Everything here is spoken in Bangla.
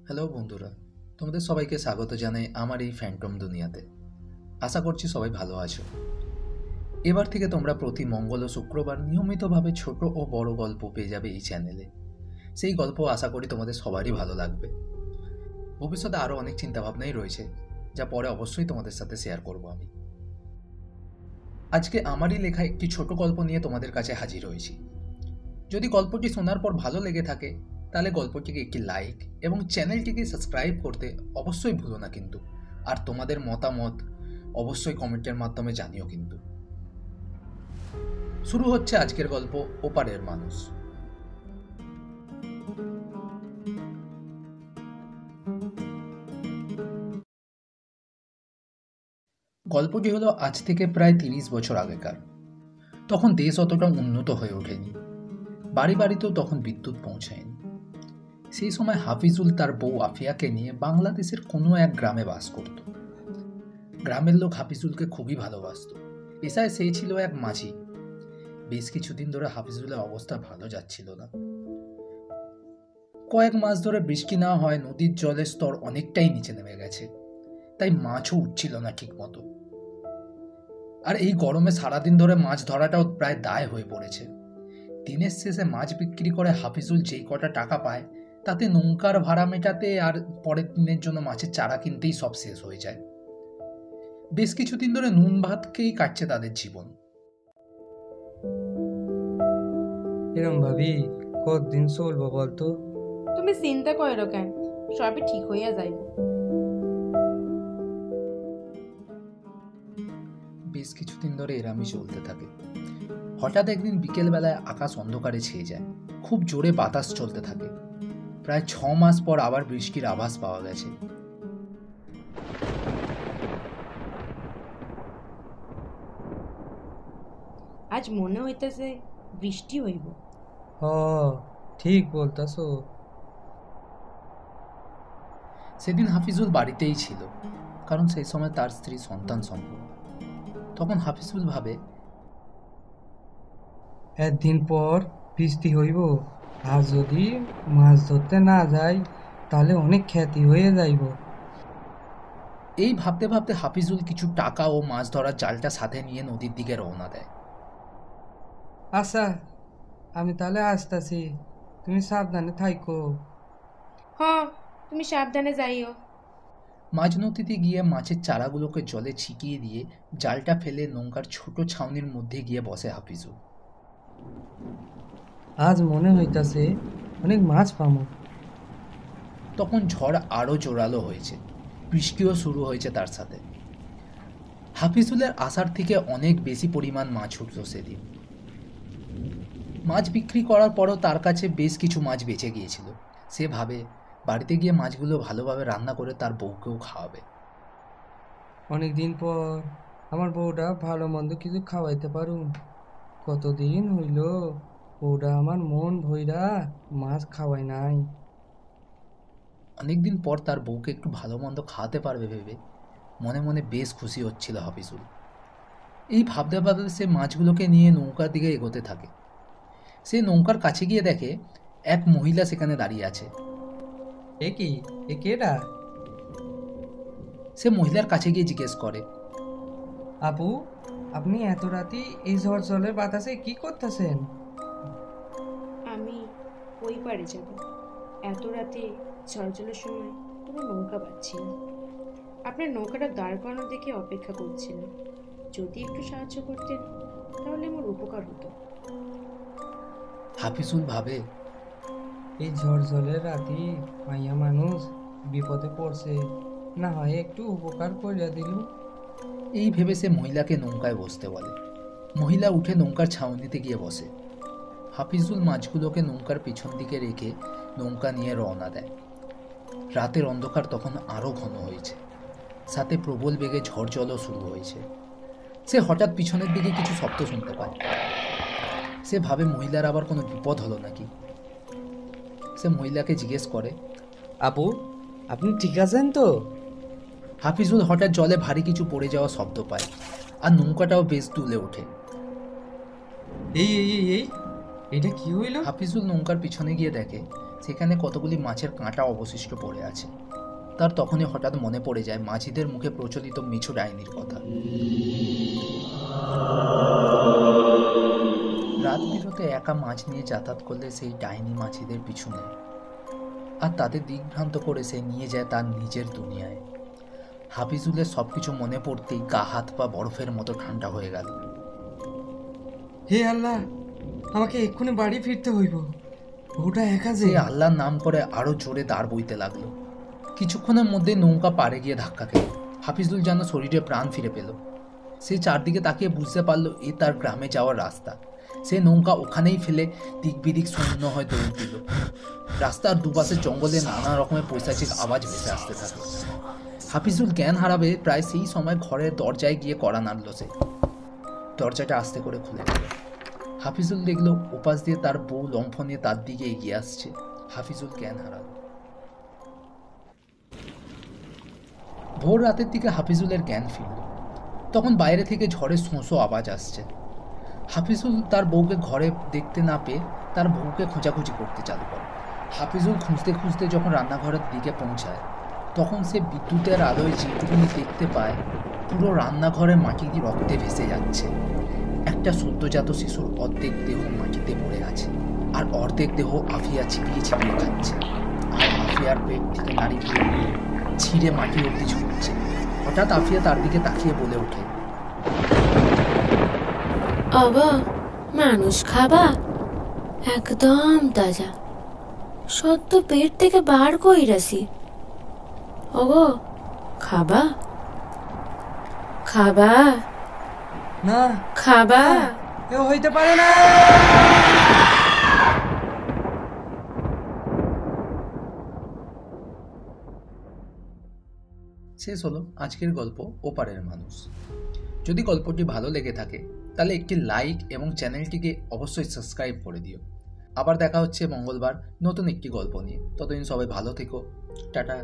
হ্যালো বন্ধুরা, তোমাদের সবাইকে স্বাগত জানাই আমার এই ফ্যান্টম দুনিয়াতে। আশা করছি সবাই ভালো আছো। এবার থেকে তোমরা প্রতি মঙ্গল ও শুক্রবার নিয়মিতভাবে ছোট ও বড় গল্প পেয়ে যাবে এই চ্যানেলে। সেই গল্প আশা করি তোমাদের সবারই ভালো লাগবে। ভবিষ্যতে আরও অনেক চিন্তাভাবনাই রয়েছে, যা পরে অবশ্যই তোমাদের সাথে শেয়ার করব আমি। আজকে আমারই লেখা একটি ছোট গল্প নিয়ে তোমাদের কাছে হাজির হয়েছি। যদি গল্পটি শোনার পর ভালো লেগে থাকে তাহলে গল্পটিকে একটি লাইক এবং চ্যানেলটিকে সাবস্ক্রাইব করতে অবশ্যই ভুলো না কিন্তু। আর তোমাদের মতামত অবশ্যই কমেন্টের মাধ্যমে জানিও কিন্তু। শুরু হচ্ছে আজকের গল্প, ওপারের মানুষ। গল্পটি হলো আজ থেকে প্রায় 30 বছর আগেকার। তখন দেশ অতটা উন্নত হয়ে ওঠেনি, বাড়ি বাড়িতেও তখন বিদ্যুৎ পৌঁছায়নি। সেই সময় হাফিজুল তার বউ আফিয়াকে নিয়ে বাংলাদেশের কোনো এক গ্রামে বাস করত। গ্রামের লোক হাফিজুলকে খুবই ভালোবাসত। পেশায় সেই ছিল এক মাঝি। বেশ কিছুদিন ধরে হাফিজুলের অবস্থা ভালো যাচ্ছিল না। কয়েক মাস ধরে বৃষ্টি না হয় নদীর জলের স্তর অনেকটাই নিচে নেমে গেছে, তাই মাছও উঠছিল না ঠিক মতো। আর এই গরমে সারাদিন ধরে মাছ ধরাটাও প্রায় দায় হয়ে পড়েছে। দিনের শেষে মাছ বিক্রি করে হাফিজুল যেই কটা টাকা পায় তাতে নৌকার ভাড়া মেটাতে আর পরের দিনের জন্য মাছের চারা কিনতেই সব শেষ হয়ে যায়। বেশ কিছুদিন ধরে নুন ভাত খেয়েই কাটছে তাদের জীবন। এরম ভাবি কতদিন চলবো বলতো? তুমি চিন্তা করো কেন, সবই ঠিক হইয়া যাইব। বেশ কিছুদিন ধরে এরামই চলতে থাকে। হঠাৎ একদিন বিকেলবেলায় আকাশ অন্ধকারে ছেয়ে যায়। খুব জোরে বাতাস চলতে থাকে। প্রায় 6 মাস পর আবার বৃষ্টির আভাস পাওয়া গেছে। আজ মনে হইতেছে বৃষ্টি হইব। হ, ঠিক বলতাছো। সেদিন হাফিজুল বাড়িতেই ছিল, কারণ সেই সময় তার স্ত্রী সন্তান সম্ভবা। তখন হাফিজুল ভাবে, একদিন পর বৃষ্টি হইব, আর যদি মাছ ধরতে না যাই তাহলে অনেক ক্ষতি হয়ে যাইব। এই ভাবতে ভাবতে হাফিজুল কিছু টাকা ও মাছ ধরার জালটা সাথে নিয়ে নদীর দিকে রওনা দেয়। আচ্ছা, আমি তাহলে আসতাছি, তুমি সাবধানে থাইকো। হ, তুমি সাবধানে যাইও। মাঝ নদীতে গিয়ে মাছের চারাগুলোকে জলে ছিটিয়ে দিয়ে জালটা ফেলে নৌকার ছোট ছাউনির মধ্যে গিয়ে বসে হাফিজুল। আজ মনে হইতাছে অনেক মাছ পামো। তখন ঝড় আরও জোরালো হয়েছে, বৃষ্টিও শুরু হয়েছে তার সাথে। হাফিজুলের আশার থেকে অনেক বেশি পরিমাণ মাছ উঠল সেদিন। মাছ বিক্রি করার পরও তার কাছে বেশ কিছু মাছ বেঁচে গিয়েছিল। সে ভাবে বাড়িতে গিয়ে মাছগুলো ভালোভাবে রান্না করে তার বউকেও খাওয়াবে। অনেক দিন পর আমার বউটা ভালো মন্দ কিছু খাওয়াইতে পারুম। কতদিন হইল বউটা আমার মন ভইরা মাছ খাওয়াই নাই। অনেকদিন পর তার বউকে একটু ভালো মন্দ খাওয়াতে পারবে ভেবে মনে মনে বেশ খুশি হচ্ছিল হাফিজুল। এই ভাবতে ভাবতে সে মাছগুলোকে নিয়ে নৌকার দিকে এগোতে থাকে। সে নৌকার কাছে গিয়ে দেখে এক মহিলা সেখানে দাঁড়িয়ে আছে। এ কি, এ কেডা? সে মহিলার কাছে গিয়ে জিজ্ঞেস করে, আপু, আপনি এত রাতে এই ঝড় জলের বাতাসে কি করতেছেন? আমি ওই পারে যাব। এত রাতে ঝড়জলের সময় কোনো নৌকা পাচ্ছি না। আপনার নৌকাটা দাঁড় করানো দেখে অপেক্ষা করছিলাম। যদি একটু সাহায্য করতেন তাহলে আমার উপকার হতো। হাফিজুল ভাবে, এই ঝড় জলের রাতে মাইয়া মানুষ বিপদে পড়ছে, না হয় একটু উপকার করিয়া দিল। এই ভেবে সে মহিলাকে নৌকায় বসতে বলে। মহিলা উঠে নৌকার ছাউনিতে গিয়ে বসে। হাফিজুল মাছগুলোকে নৌকার পিছন দিকে রেখে নৌকা নিয়ে রওনা দেয়। রাতের অন্ধকার তখন আরও ঘন হয়েছে, সাথে প্রবল বেগে ঝড় জলও শুরু হয়েছে। সে হঠাৎ পিছনের দিকে কিছু শব্দ শুনতে পায়। সে ভাবে মহিলার আবার কোনো বিপদ হলো নাকি। সে মহিলাকে জিজ্ঞেস করে, আপু, আপনি ঠিক আছেন তো? হাফিজুল হঠাৎ জলে ভারী কিছু পড়ে যাওয়া শব্দ পায়, আর নৌকাটাও বেশ দুলে ওঠে। এই এই এই এই এটা কি হইল? হাফিজুল নৌকার পিছনে গিয়ে দেখে সেখানে কতগুলি মাছের কাঁটা অবশিষ্ট পড়ে আছে। তার তখনই হঠাৎ মনে পড়ে যায় মাঝিদের মুখে প্রচলিত মিছু ডাইনির কথা। রাত বিরতে একা মাছ নিয়ে যাতায়াত করলে সেই ডাইনি মাছিদের পিছু নেয় আর তাদের দিকভ্রান্ত করে সে নিয়ে যায় তার নিজের দুনিয়ায়। হাফিজুলের সবকিছু মনে পড়তেই গা হাত পা বরফের মতো ঠান্ডা হয়ে গেল। হে আল্লাহ, আমাকে এক্ষুনি বাড়ি ফিরতে হইব। বউটা একা যে। সে আল্লাহর নাম করে আরো জোরে দাঁড় বইতে লাগলো। কিছুক্ষণের মধ্যে নৌকা পাড়ে গিয়ে ধাক্কা খেল। হাফিজুল যেন শরীরে প্রাণ ফিরে পেল। সে চারদিকে তাকিয়ে বুঝতে পারলো এ তার গ্রামে যাওয়ার রাস্তা। সে নৌকা ওখানেই ফেলে দিক বিদিক শূন্য হয়ে দৌড় দিল। রাস্তার দুপাশে জঙ্গলে নানা রকমের পৈশাচিক আওয়াজ ভেসে আসতে থাকে। হাফিজুল জ্ঞান হারাবে প্রায় সেই সময় ঘরের দরজায় গিয়ে কড়া নাড়ল সে। দরজাটা আস্তে করে খুলে গেল। হাফিজুল দেখল ওপাশ দিয়ে তার বউ লম্ফ নিয়ে তার দিকে এগিয়ে আসছে। হাফিজুল জ্ঞান হারাল। ভোর রাতের দিকে হাফিজুলের জ্ঞান ফিরল। তখন বাইরে থেকে ঝড়ের শোঁশো আওয়াজ আসছে। হাফিজুল তার বউকে ঘরে দেখতে না পেয়ে তার বউকে খোঁজাখুঁজি করতে চালু করে। হাফিজুল খুঁজতে খুঁজতে যখন রান্নাঘরের দিকে পৌঁছায় তখন সে বিদ্যুতের আলোয় যেটুকুনি দেখতে পায় পুরো রান্নাঘরের মাটি রক্তে ভেসে যাচ্ছে। একটা সদ্যজাত শিশুর অর্ধেক দেহ মাটিতে পড়ে আছে আর অর্ধেক দেহ আফিয়া চিপিয়ে চিপিয়ে খাচ্ছে। আর আফিয়ার পেট থেকে নাড়িগুলো ছিঁড়ে মাটি অব্দি ঝুলছে। হঠাৎ আফিয়া তার দিকে তাকিয়ে বলে ওঠে, অবা মানুষ খাবা? একদম তাজা, সদ্য পেট থেকে বার কইরাছি। ওগো খাবা? খাবা? না, খাবা? এ হইতে পারে না। শেষ হলো আজকের গল্প ওপারের মানুষ। যদি গল্পটি ভালো লেগে থাকে তাহলে একটি লাইক এবং চ্যানেলটিকে অবশ্যই সাবস্ক্রাইব করে দিও। আবার দেখা হচ্ছে মঙ্গলবার নতুন একটি গল্প নিয়ে। ততদিন সবাই ভালো থেকো। টাটা।